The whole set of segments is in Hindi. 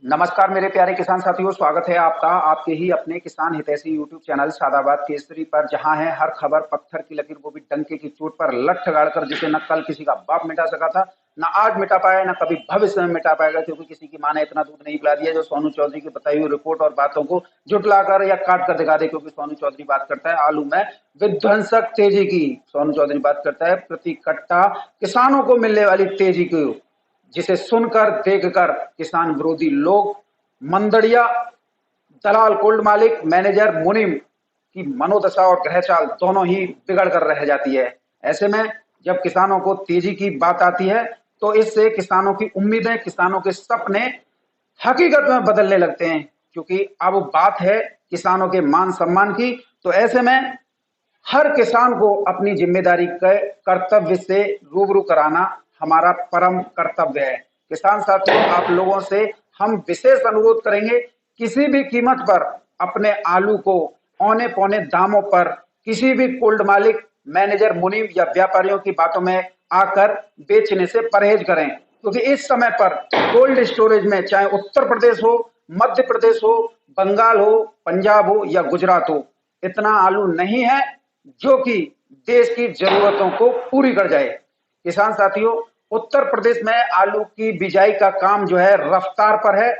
नमस्कार मेरे प्यारे किसान साथियों, स्वागत है आपका आपके ही अपने किसान हितैषी यूट्यूब चैनल सादाबाद केसरी पर, जहां है हर खबर पत्थर की लकीर वो भी डंके की चोट पर लठ गाड़कर, जिसे न कल किसी का बाप मिटा सका था, न आज मिटा पाया, न कभी भविष्य में मिटा पाएगा, क्योंकि किसी की मां ने इतना दूध नहीं पिला दिया जो सोनू चौधरी की बताई हुई रिपोर्ट और बातों को जुटलाकर या काट कर दिखा दे। क्योंकि सोनू चौधरी बात करता है आलू में विध्वंसक तेजी की, सोनू चौधरी बात करता है प्रति कट्टा किसानों को मिलने वाली तेजी की, जिसे सुनकर देखकर किसान विरोधी लोग, मंदड़िया, दलाल, कोल्ड मालिक, मैनेजर, मुनीम की मनोदशा और ग्रहचाल दोनों ही बिगड़ कर रह जाती है। ऐसे में जब किसानों को तेजी की बात आती है तो इससे किसानों की उम्मीदें, किसानों के सपने हकीकत में बदलने लगते हैं, क्योंकि अब बात है किसानों के मान सम्मान की। तो ऐसे में हर किसान को अपनी जिम्मेदारी के कर्तव्य से रूबरू कराना हमारा परम कर्तव्य है। किसान साथियों, आप लोगों से हम विशेष अनुरोध करेंगे, किसी भी कीमत पर अपने आलू को औने पौने दामों पर किसी भी कोल्ड मालिक, मैनेजर, मुनीम या व्यापारियों की बातों में आकर बेचने से परहेज करें, क्योंकि इस समय पर कोल्ड स्टोरेज में चाहे उत्तर प्रदेश हो, मध्य प्रदेश हो, बंगाल हो, पंजाब हो या गुजरात हो, इतना आलू नहीं है जो कि देश की जरूरतों को पूरी कर जाए। किसान साथियों, उत्तर प्रदेश में आलू की बिजाई का काम जो है रफ्तार पर है।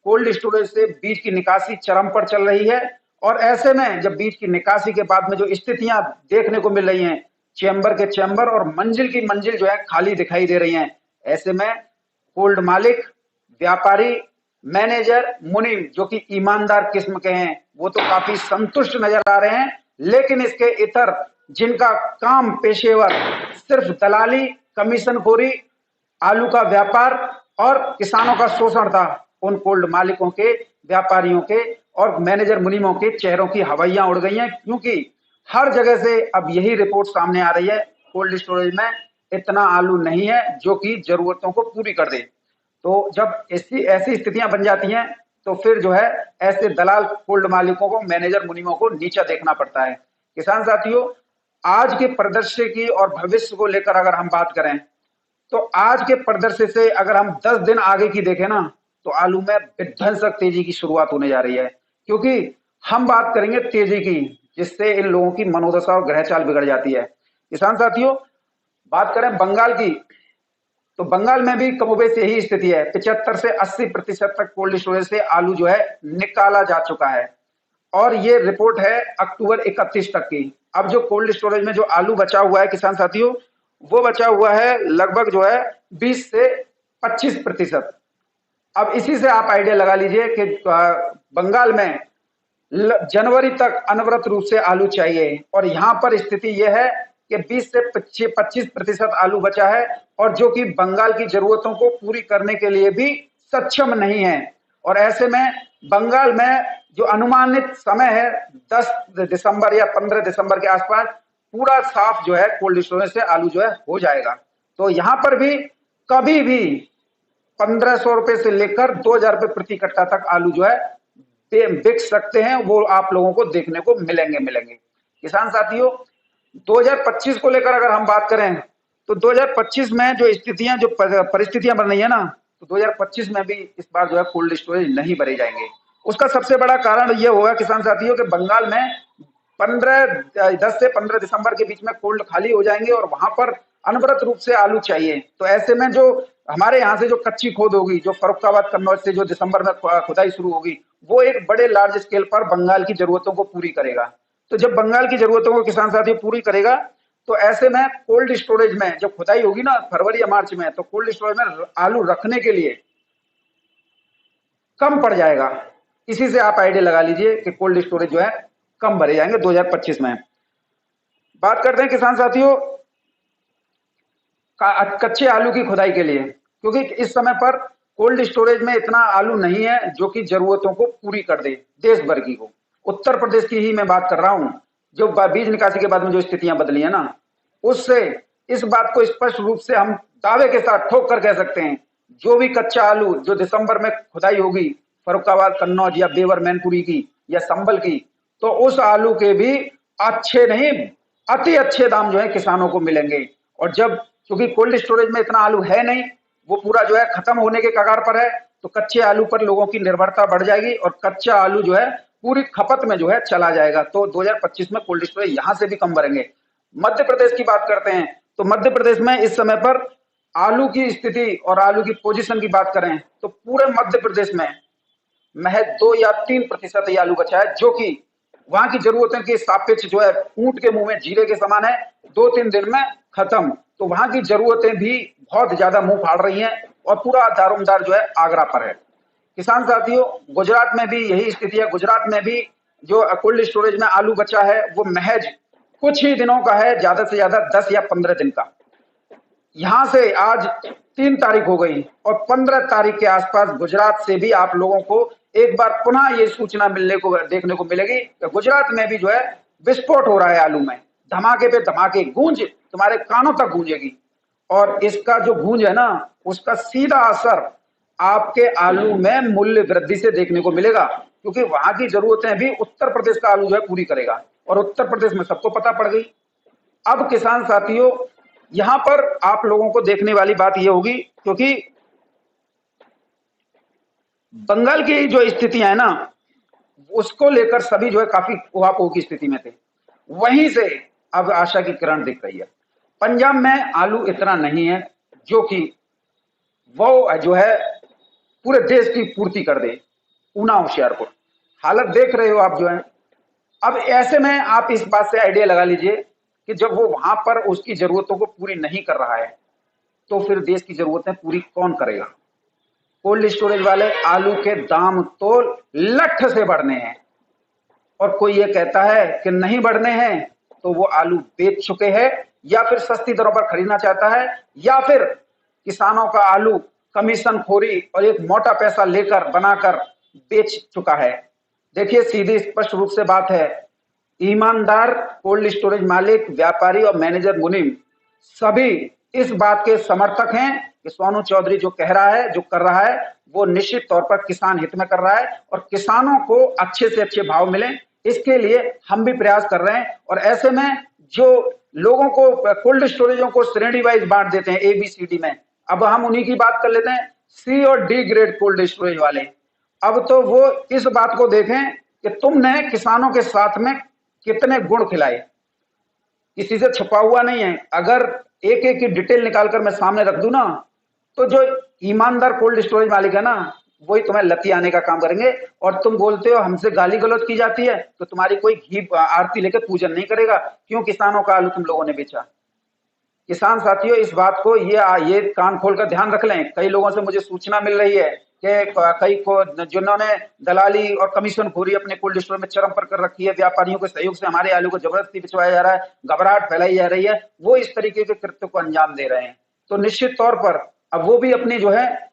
कोल्ड स्टोरेज से बीज की निकासी चरम पर चल रही है, और ऐसे में जब बीज की निकासी के बाद में जो स्थितियां देखने को मिल रही हैं, चैम्बर के चैम्बर और मंजिल की मंजिल जो है खाली दिखाई दे रही हैं, ऐसे में कोल्ड मालिक, व्यापारी, मैनेजर, मुनीम जो कि ईमानदार किस्म के हैं, वो तो काफी संतुष्ट नजर आ रहे हैं। लेकिन इसके इतर जिनका काम पेशेवर सिर्फ दलाली, कमीशनखोरी, आलू का व्यापार और किसानों का शोषण था, उन कोल्ड मालिकों के, व्यापारियों के और मैनेजर मुनीमों के चेहरों की हवाइयां उड़ गई हैं, क्योंकि हर जगह से अब यही रिपोर्ट सामने आ रही है, कोल्ड स्टोरेज में इतना आलू नहीं है जो कि जरूरतों को पूरी कर दे। तो जब ऐसी ऐसी स्थितियां बन जाती हैं तो फिर जो है ऐसे दलाल, कोल्ड मालिकों को, मैनेजर मुनीमों को नीचा देखना पड़ता है। किसान साथियों, आज के परिदृश्य की और भविष्य को लेकर अगर हम बात करें तो आज के परिदृश्य से अगर हम 10 दिन आगे की देखें ना, तो आलू में विध्वंसक तेजी की शुरुआत होने जा रही है, क्योंकि हम बात करेंगे तेजी की, जिससे इन लोगों की मनोदशा और ग्रहचाल बिगड़ जाती है। किसान साथियों, बात करें बंगाल की, तो बंगाल में भी कमोबेश यही स्थिति है। 75 से 80% तक कोल्ड स्टोरेज से आलू जो है निकाला जा चुका है, और ये रिपोर्ट है अक्टूबर 31 तक की। अब जो कोल्ड स्टोरेज में जो आलू बचा हुआ है किसान साथियों, वो बचा हुआ है लगभग जो है 20 से 25%। अब इसी से आप आइडिया लगा लीजिए कि बंगाल में जनवरी तक अनवरत रूप से आलू चाहिए, और यहां पर स्थिति यह है कि 20 से 25% आलू बचा है, और जो कि बंगाल की जरूरतों को पूरी करने के लिए भी सक्षम नहीं है। और ऐसे में बंगाल में जो अनुमानित समय है 10 दिसंबर या 15 दिसंबर के आसपास, पूरा साफ जो है कोल्ड स्टोरेज से आलू जो है हो जाएगा। तो यहां पर भी कभी भी 1500 रुपए से लेकर 2000 रुपए प्रति कट्टा तक आलू जो है बिक सकते हैं, वो आप लोगों को देखने को मिलेंगे। किसान साथियों, 2025 को लेकर अगर हम बात करें तो 2025 में जो स्थितियां, जो परिस्थितियां बन रही है ना, तो 2025 में भी इस बार जो है कोल्ड स्टोरेज नहीं भरे जाएंगे। उसका सबसे बड़ा कारण यह होगा किसान साथियों कि बंगाल में 10 से 15 दिसंबर के बीच में कोल्ड खाली हो जाएंगे, और वहां पर अनवरत रूप से आलू चाहिए। तो ऐसे में जो हमारे यहाँ से जो कच्ची खोद होगी, जो फर्रुखाबाद, कन्नौज से जो दिसंबर में खुदाई शुरू होगी, वो एक बड़े लार्ज स्केल पर बंगाल की जरूरतों को पूरी करेगा। तो जब बंगाल की जरूरतों को किसान साथियों पूरी करेगा, तो ऐसे में कोल्ड स्टोरेज में जब खुदाई होगी ना फरवरी या मार्च में, तो कोल्ड स्टोरेज में आलू रखने के लिए कम पड़ जाएगा। इसी से आप आइडिया लगा लीजिए कि कोल्ड स्टोरेज जो है कम भरे जाएंगे 2025 में। बात करते हैं किसान साथियों कच्चे आलू की खुदाई के लिए, क्योंकि इस समय पर कोल्ड स्टोरेज में इतना आलू नहीं है जो कि जरूरतों को पूरी कर दे देश भर की को। उत्तर प्रदेश की ही मैं बात कर रहा हूं, जो बीज निकासी के बाद में जो स्थितियां बदली है ना, उससे इस बात को स्पष्ट रूप से हम दावे के साथ ठोक कर कह सकते हैं, जो भी कच्चा आलू जो दिसंबर में खुदाई होगी फर्रुखाबाद, कन्नौज या बेवर, मैनपुरी की या संबल की, तो उस आलू के भी अच्छे नहीं, अति अच्छे दाम जो है किसानों को मिलेंगे। और जब, क्योंकि कोल्ड स्टोरेज में इतना आलू है नहीं, वो पूरा जो है खत्म होने के कगार पर है, तो कच्चे आलू पर लोगों की निर्भरता बढ़ जाएगी और कच्चा आलू जो है पूरी खपत में जो है चला जाएगा। तो 2025 में कोल्ड स्टोरेज यहां से भी कम भरेंगे। मध्य प्रदेश की बात करते हैं तो मध्य प्रदेश में इस समय पर आलू की स्थिति और आलू की पोजीशन की बात करें तो पूरे मध्य प्रदेश में महज 2 या 3% ही आलू बचा है, जो कि वहां की जरूरतें के सापेक्ष जो है ऊंट के मुंह में जीरे के समान है, 2-3 दिन में खत्म। तो वहां की जरूरतें भी बहुत ज्यादा मुंह फाड़ रही हैं और पूरा दारोमदार जो है आगरा पर है। किसान साथियों, गुजरात में भी यही स्थिति है। गुजरात में भी जो कोल्ड स्टोरेज में आलू बचा है वो महज कुछ ही दिनों का है, ज्यादा से ज्यादा 10 या 15 दिन का। यहां से आज 3 तारीख हो गई और 15 तारीख के आसपास गुजरात से भी आप लोगों को एक बार पुनः ये सूचना मिलने को देखने को मिलेगी कि गुजरात में भी जो है विस्फोट हो रहा है आलू में। धमाके पे धमाके, गूंज तुम्हारे कानों तक गूंजेगी और इसका जो गूंज है ना, उसका सीधा असर आपके आलू में मूल्य वृद्धि से देखने को मिलेगा, क्योंकि वहां की जरूरतें भी उत्तर प्रदेश का आलू जो है पूरी करेगा और उत्तर प्रदेश में सबको पता पड़ गई। अब किसान साथियों, यहां पर आप लोगों को देखने वाली बात यह होगी, क्योंकि बंगाल की जो स्थितियां है ना, उसको लेकर सभी जो है काफी उहापोह की स्थिति में थे। वहीं से अब आशा की किरण दिख रही है। पंजाब में आलू इतना नहीं है जो कि वो जो है पूरे देश की पूर्ति कर दे। ऊना होशियारपुर हालत देख रहे हो आप जो है। अब ऐसे में आप इस बात से आइडिया लगा लीजिए कि जब वो वहां पर उसकी जरूरतों को पूरी नहीं कर रहा है तो फिर देश की जरूरतें पूरी कौन करेगा। कोल्ड स्टोरेज वाले आलू के दाम तो लठ से बढ़ने हैं और कोई ये कहता है कि नहीं बढ़ने हैं तो वो आलू बेच चुके हैं या फिर सस्ती दरों पर खरीदना चाहता है या फिर किसानों का आलू कमीशन खोरी और एक मोटा पैसा लेकर बनाकर बेच चुका है। देखिए, सीधी स्पष्ट रूप से बात है, ईमानदार कोल्ड स्टोरेज मालिक, व्यापारी और मैनेजर मुनीम सभी इस बात के समर्थक हैं कि सोनू चौधरी जो कह रहा है, जो कर रहा है, वो निश्चित तौर पर किसान हित में कर रहा है और किसानों को अच्छे से अच्छे भाव मिले, इसके लिए हम भी प्रयास कर रहे हैं। और ऐसे में जो लोगों को कोल्ड स्टोरेजों को श्रेणी वाइज बांट देते हैं ABCD में, अब हम उन्हीं की बात कर लेते हैं, C और D ग्रेड कोल्ड स्टोरेज वाले। अब तो वो इस बात को देखें कि तुमने किसानों के साथ में कितने गुण खिलाए, किसी से छुपा हुआ नहीं है। अगर एक एक की डिटेल निकालकर मैं सामने रख दूं ना, तो जो ईमानदार कोल्ड स्टोरेज मालिक है ना, वही तुम्हें लती आने का काम करेंगे। और तुम बोलते हो हमसे गाली गलौज की जाती है, तो तुम्हारी कोई घी आरती लेकर पूजन नहीं करेगा। क्यों? किसानों का आलू तुम लोगों ने बेचा। किसान साथियों, इस बात को ये कान खोलकर ध्यान रख लें। कई लोगों से मुझे सूचना मिल रही है कि कई को जिन्होंने दलाली और कमीशन खोरी अपने कोल्ड स्टोर में चरम पर कर रखी है, व्यापारियों के सहयोग से हमारे आलू को जबरदस्ती बिचवाया जा रहा है, घबराहट फैलाई जा रही है, वो इस तरीके के कृत्य को अंजाम दे रहे हैं। तो निश्चित तौर पर अब वो भी अपनी जो है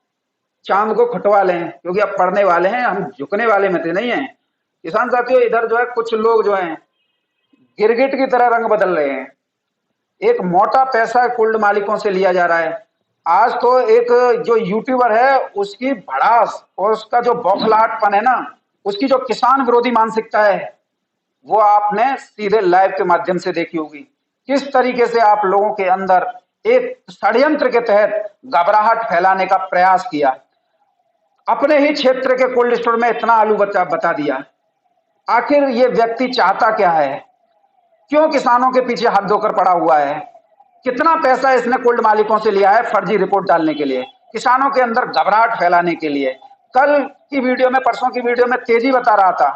चांद को खटवा लें, क्योंकि अब पढ़ने वाले हैं, हम झुकने वाले में थे नहीं है। किसान साथियों, इधर जो है कुछ लोग जो है गिरगिट की तरह रंग बदल रहे हैं। एक मोटा पैसा कोल्ड मालिकों से लिया जा रहा है। आज तो एक जो यूट्यूबर है उसकी भड़ास और उसका जो बौखलाहटपन है ना, उसकी जो किसान विरोधी मानसिकता है, वो आपने सीधे लाइव के माध्यम से देखी होगी। किस तरीके से आप लोगों के अंदर एक षड्यंत्र के तहत घबराहट फैलाने का प्रयास किया। अपने ही क्षेत्र के कोल्ड स्टोर में इतना आलू बता दिया। आखिर ये व्यक्ति चाहता क्या है? क्यों किसानों के पीछे हाथ धोकर पड़ा हुआ है? कितना पैसा इसने कोल्ड मालिकों से लिया है फर्जी रिपोर्ट डालने के लिए, किसानों के अंदर घबराहट फैलाने के लिए? कल की वीडियो में, परसों की वीडियो में तेजी बता रहा था,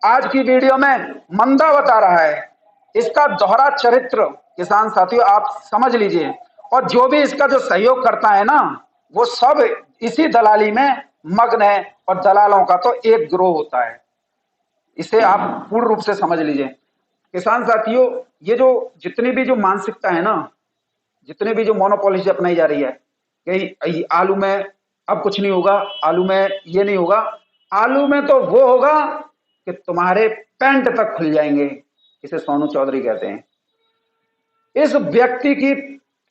आज की वीडियो में मंदा बता रहा है। इसका दोहरा चरित्र किसान साथियों आप समझ लीजिए। और जो भी इसका जो सहयोग करता है ना, वो सब इसी दलाली में मग्न है और दलालों का तो एक गिरोह होता है। इसे आप पूर्ण रूप से समझ लीजिए। किसान साथियों, ये जो जितनी भी जो मानसिकता है ना, जितने भी जो मोनोपॉलिसी अपनाई जा रही है कि आलू में अब कुछ नहीं होगा, आलू में ये नहीं होगा, आलू में तो वो होगा कि तुम्हारे पैंट तक खुल जाएंगे, इसे सोनू चौधरी कहते हैं। इस व्यक्ति की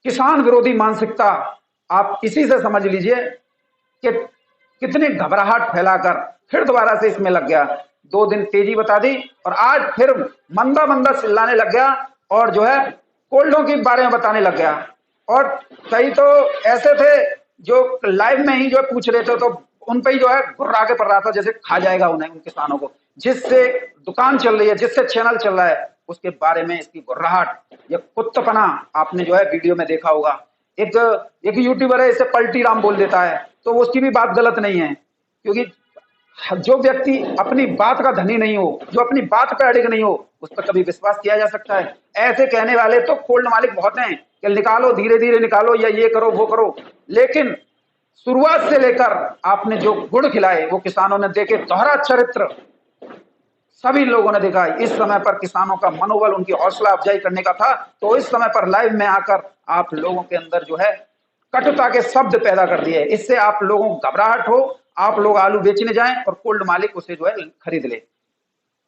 किसान विरोधी मानसिकता आप इसी से समझ लीजिए कि कितनी घबराहट फैलाकर फिर दोबारा से इसमें लग गया। 2 दिन तेजी बता दी और आज फिर मंदा मंदा चिल्लाने लग गया और जो है कोल्डों के बारे में बताने लग गया। और कई तो ऐसे थे जो लाइव में ही जो पूछ रहे थे, तो उन पे ही जो है गुर्रा के पड़ रहा था, जैसे खा जाएगा उन्हें, उन किसानों को। जिससे दुकान चल रही है, जिससे चैनल चल रहा है, उसके बारे में इसकी गुर्राहट, ये कुत्तपना आपने जो है वीडियो में देखा होगा। एक एक यूट्यूबर है, इसे पलटी राम बोल देता है, तो उसकी भी बात गलत नहीं है, क्योंकि जो व्यक्ति अपनी बात का धनी नहीं हो, जो अपनी बात पे अड़िग नहीं हो, उस पर कभी विश्वास किया जा सकता है? ऐसे कहने वाले तो कोल्ड मालिक बहुत हैं कि निकालो, धीरे धीरे निकालो, या ये करो वो करो। लेकिन शुरुआत से लेकर आपने जो गुण खिलाए वो किसानों ने देखे, दोहरा चरित्र सभी लोगों ने देखा। इस समय पर किसानों का मनोबल, उनकी हौसला अफजाई करने का था, तो इस समय पर लाइव में आकर आप लोगों के अंदर जो है कटुता के शब्द पैदा कर दिए। इससे आप लोगों को घबराहट हो, आप लोग आलू बेचने जाएं और कोल्ड मालिक उसे जो है खरीद ले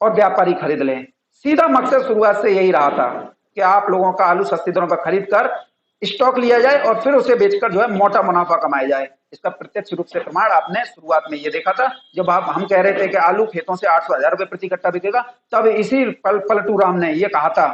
और व्यापारी खरीद लें। सीधा मकसद शुरुआत से यही रहा था कि आप लोगों का आलू सस्ती दरों पर खरीद कर स्टॉक लिया जाए और फिर उसे बेचकर जो है मोटा मुनाफा कमाया जाए। इसका प्रत्यक्ष रूप से प्रमाण आपने शुरुआत में ये देखा था, जब हम कह रहे थे कि आलू खेतों से 800-1000 रुपए प्रति कट्टा बिकेगा, तब इसी पलटू राम ने ये कहा था।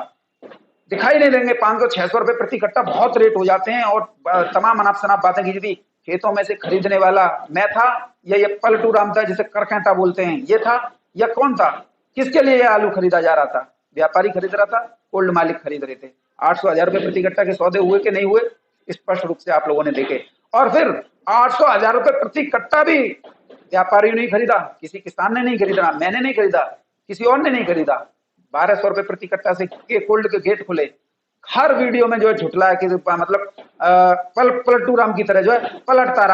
दिखाई नहीं देंगे 500-600 रुपए प्रति कट्टा, बहुत रेट हो जाते हैं, और तमाम अनाप शनाप बातें की थी। खेतों में से खरीदने वाला मैं था, या ये पलटू राम था जिसे करखेटा बोलते हैं, ये था, या कौन था? किसके लिए आलू खरीदा जा रहा था? व्यापारी खरीद रहा था, कोल्ड मालिक खरीद रहे थे। 800-1000 रुपए प्रति कट्टा के सौदे हुए कि नहीं हुए, स्पष्ट रूप से आप लोगों ने देखे। और फिर 800-1000 रुपए प्रति कट्टा भी व्यापारी नहीं खरीदा, किसी किसान ने नहीं खरीदा, मैंने नहीं खरीदा, किसी और ने नहीं खरीदा। 1200 रुपए प्रति कट्टा से कोल्ड के गेट खुले। हर वीडियो में जो है झुटला है कि मतलब पलटू राम की तरह जो है पलटता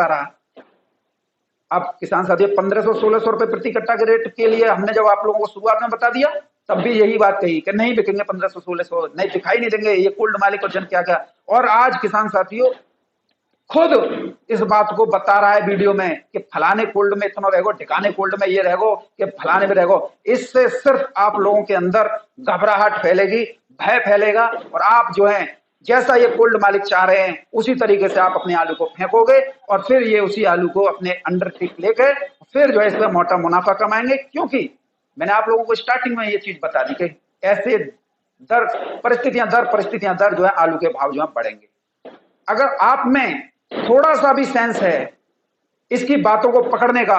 रहा। अब किसान साथियों 1500-1600 रुपए प्रति कट्टा के रेट के लिए हमने जब आप लोगों को शुरुआत में बता दिया, तब भी यही बात कही कि नहीं बिकेंगे 1500-1600, नहीं दिखाई नहीं देंगे, ये कोल्ड मालिक और जन क्या क्या। और आज किसान साथियों खुद इस बात को बता रहा है वीडियो में कि फलाने कोल्ड में इतना रहेगो, ठिकाने कोल्ड में ये रहेगो, कि फलाने में रहेगो। इससे सिर्फ आप लोगों के अंदर घबराहट फैलेगी, भय फैलेगा, और आप जो है जैसा ये कोल्ड मालिक चाह रहे हैं उसी तरीके से आप अपने आलू को फेंकोगे, और फिर ये उसी आलू को अपने अंडर टिक लेकर फिर जो है इसमें मोटा मुनाफा कमाएंगे। क्योंकि मैंने आप लोगों को स्टार्टिंग में ये चीज बता दी कि ऐसे परिस्थितियां दर जो है आलू के भाव जो है बढ़ेंगे। अगर आप में थोड़ा सा भी सेंस है इसकी बातों को पकड़ने का,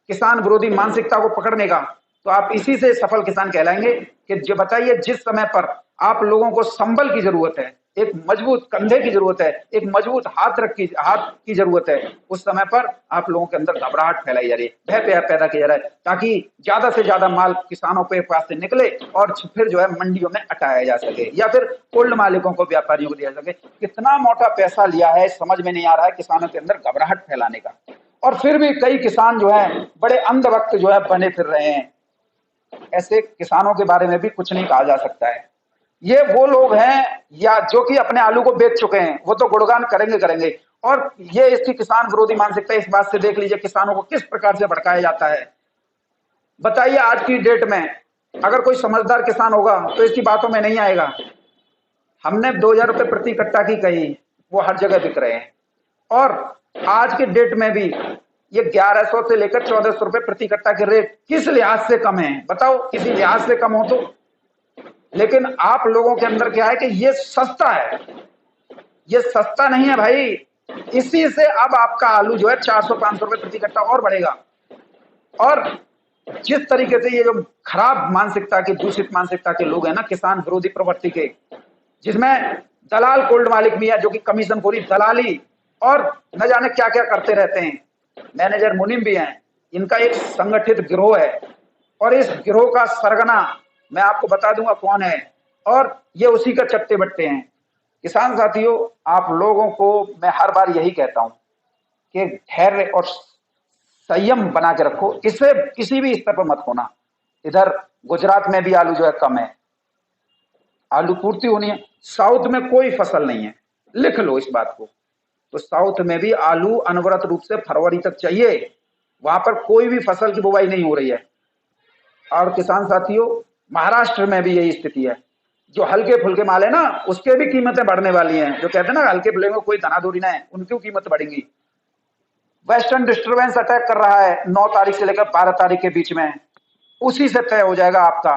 किसान विरोधी मानसिकता को पकड़ने का, तो आप इसी से सफल किसान कहलाएंगे। कि जो बताइए, जिस समय पर आप लोगों को संबल की जरूरत है, एक मजबूत कंधे की जरूरत है, एक मजबूत हाथ की जरूरत है, उस समय पर आप लोगों के अंदर घबराहट फैलाई जा रही है, भय पैदा किया जा रहा है, ताकि ज्यादा से ज्यादा माल किसानों के पास से निकले और फिर जो है मंडियों में अटाया जा सके, या फिर कोल्ड मालिकों को, व्यापारियों को दिया जा सके। कितना मोटा पैसा लिया है समझ में नहीं आ रहा है किसानों के अंदर घबराहट फैलाने का। और फिर भी कई किसान जो है बड़े अंधभक्त जो है बने फिर रहे हैं। ऐसे किसानों के बारे में भी कुछ नहीं कहा जा सकता है। ये वो लोग हैं या जो कि अपने आलू को बेच चुके हैं, वो तो गुणगान करेंगे। और ये इसकी किसान विरोधी मानसिकता इस बात से देख लीजिए किसानों को किस प्रकार से भड़काया जाता है। बताइए आज की डेट में अगर कोई समझदार किसान होगा तो इसकी बातों में नहीं आएगा। हमने 2000 रुपए प्रति कट्टा की कही, वो हर जगह बिक रहे हैं। और आज के डेट में भी ये 1100 से लेकर 1400 रुपए प्रति कट्टा के रेट किस लिहाज से कम है? बताओ, किसी लिहाज से कम हो तो। लेकिन आप लोगों के अंदर क्या है कि ये सस्ता है, ये सस्ता नहीं है भाई। इसी से अब आपका आलू जो है 400-500 रुपए प्रति कट्टा और बढ़ेगा। और जिस तरीके से ये जो खराब मानसिकता के, दूषित मानसिकता के लोग हैं ना, किसान विरोधी प्रवृत्ति के, जिसमें दलाल कोल्ड मालिक भी है जो कि कमीशन खोरी, दलाली और न जाने क्या क्या करते रहते हैं, मैनेजर मुनीम भी हैं, इनका एक संगठित गिरोह है। और इस गिरोह का सरगना मैं आपको बता दूंगा कौन है, और ये उसी का चट्टे बट्टे हैं। किसान साथियों, आप लोगों को मैं हर बार यही कहता हूं कि धैर्य और संयम बना के रखो, इससे किसी भी स्तर पर मत होना। इधर गुजरात में भी आलू जो है कम है, आलू पूर्ति होनी है। साउथ में कोई फसल नहीं है, लिख लो इस बात को। तो साउथ में भी आलू अनवरत रूप से फरवरी तक चाहिए, वहां पर कोई भी फसल की बुवाई नहीं हो रही है। और किसान साथियों, महाराष्ट्र में भी यही स्थिति है। जो हल्के फुल्के माल है ना, उसके भी कीमतें बढ़ने वाली हैं। जो कहते हैं ना हल्के फुल्के में कोई धनाधोरी ना है, उनकी कीमत बढ़ेंगी। वेस्टर्न डिस्टर्बेंस अटैक कर रहा है 9 तारीख से लेकर 12 तारीख के बीच में, उसी से तय हो जाएगा आपका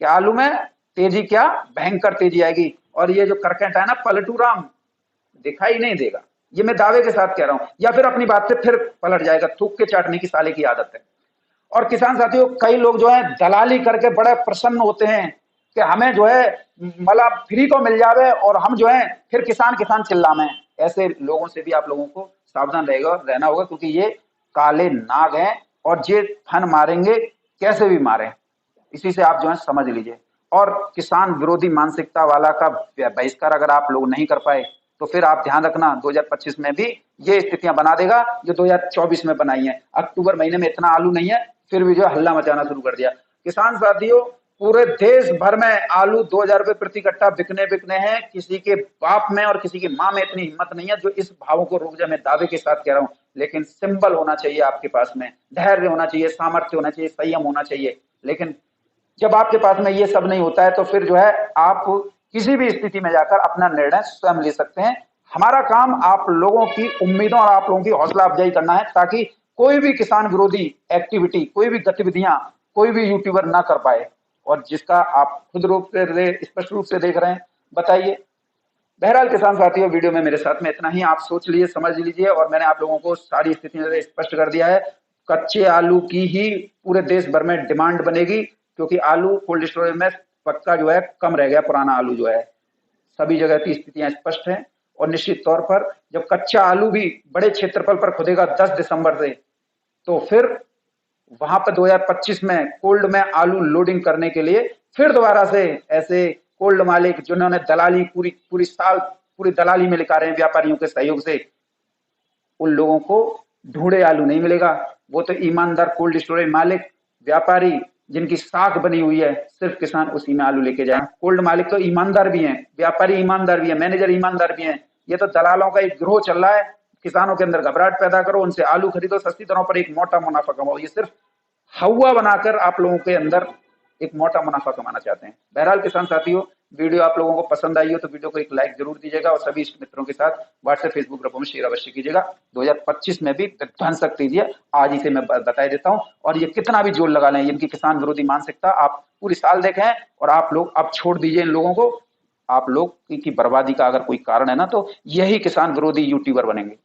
कि आलू में तेजी क्या, भयंकर तेजी आएगी। और ये जो करकेट है ना पलटू राम, दिखाई नहीं देगा। ये मैं दावे के साथ कह रहा हूं, या फिर अपनी बात से फिर पलट जाएगा। थूक के चाटने की साले की आदत है। और किसान साथियों, कई लोग जो है दलाली करके बड़े प्रसन्न होते हैं कि हमें जो है मतलब फ्री को मिल जावे और हम जो है फिर किसान किसान चिल्लाएं। ऐसे लोगों से भी आप लोगों को सावधान रहना होगा, क्योंकि ये काले नाग हैं और ये फन मारेंगे, कैसे भी मारें। इसी से आप जो है समझ लीजिए। और किसान विरोधी मानसिकता वाला का बहिष्कार अगर आप लोग नहीं कर पाए तो फिर आप ध्यान रखना 2025 में भी ये स्थितियां बना देगा जो 2024 में बनाई है। अक्टूबर महीने में इतना आलू नहीं है, फिर भी जो हल्ला मचाना शुरू कर दिया। किसान साथियों, पूरे देश भर में आलू 2000 रुपए प्रति कट्टा बिकने हैं। किसी के बाप में और किसी की माँ में इतनी हिम्मत नहीं है जो इस भावों को रोक जाए। मैं दावे के साथ कह रहा हूं, लेकिन सिंबल होना चाहिए आपके पास में, धैर्य होना चाहिए, सामर्थ्य होना चाहिए, संयम होना चाहिए। लेकिन जब आपके पास में ये सब नहीं होता है तो फिर जो है आप किसी भी स्थिति में जाकर अपना निर्णय स्वयं ले सकते हैं। हमारा काम आप लोगों की उम्मीदों और आप लोगों की हौसला अफजाई करना है, ताकि कोई भी किसान विरोधी एक्टिविटी, कोई भी गतिविधियां कोई भी यूट्यूबर ना कर पाए, और जिसका आप खुद रूप से स्पष्ट रूप से देख रहे हैं। बताइए। बहरहाल किसान साथियों, वीडियो में मेरे साथ में इतना ही। आप सोच लीजिए, समझ लीजिए, और मैंने आप लोगों को सारी स्थिति स्पष्ट कर दिया है। कच्चे आलू की ही पूरे देश भर में डिमांड बनेगी, क्योंकि आलू कोल्ड स्टोरेज में पक्का जो है कम रह गया, पुराना आलू जो है। सभी जगह की स्थितियां स्पष्ट हैं। और निश्चित तौर पर जब कच्चा आलू भी बड़े क्षेत्रफल पर खुदेगा 10 दिसंबर से, तो फिर वहां पर 2025 में कोल्ड में आलू लोडिंग करने के लिए फिर दोबारा से ऐसे कोल्ड मालिक जिन्होंने दलाली पूरी साल पूरी दलाली में लिखा रहे हैं व्यापारियों के सहयोग से, उन लोगों को ढूंढे आलू नहीं मिलेगा। वो तो ईमानदार कोल्ड स्टोरेज मालिक, व्यापारी जिनकी साख बनी हुई है, सिर्फ किसान उसी में आलू लेके जाए। कोल्ड मालिक तो ईमानदार भी हैं, व्यापारी ईमानदार भी हैं, मैनेजर ईमानदार भी हैं। ये तो दलालों का एक गिरोह चल रहा है। किसानों के अंदर घबराहट पैदा करो, उनसे आलू खरीदो सस्ती दरों पर, एक मोटा मुनाफा कमाओ। ये सिर्फ हवा बनाकर आप लोगों के अंदर एक मोटा मुनाफा कमाना चाहते हैं। बहरहाल किसान साथियों, वीडियो आप लोगों को पसंद आई हो तो वीडियो को एक लाइक जरूर दीजिएगा, और सभी इष्ट मित्रों के साथ व्हाट्सएप फेसबुक ग्रुपों में शेयर अवश्य कीजिएगा। 2025 में भी विध्वंसक दीजिए, आज ही से मैं बता देता हूं। और ये कितना भी जोर लगा लें, इनकी किसान विरोधी मानसिकता आप पूरी साल देखें, और आप लोग अब छोड़ दीजिए इन लोगों को। आप लोग की बर्बादी का अगर कोई कारण है ना, तो यही किसान विरोधी यूट्यूबर बनेंगे।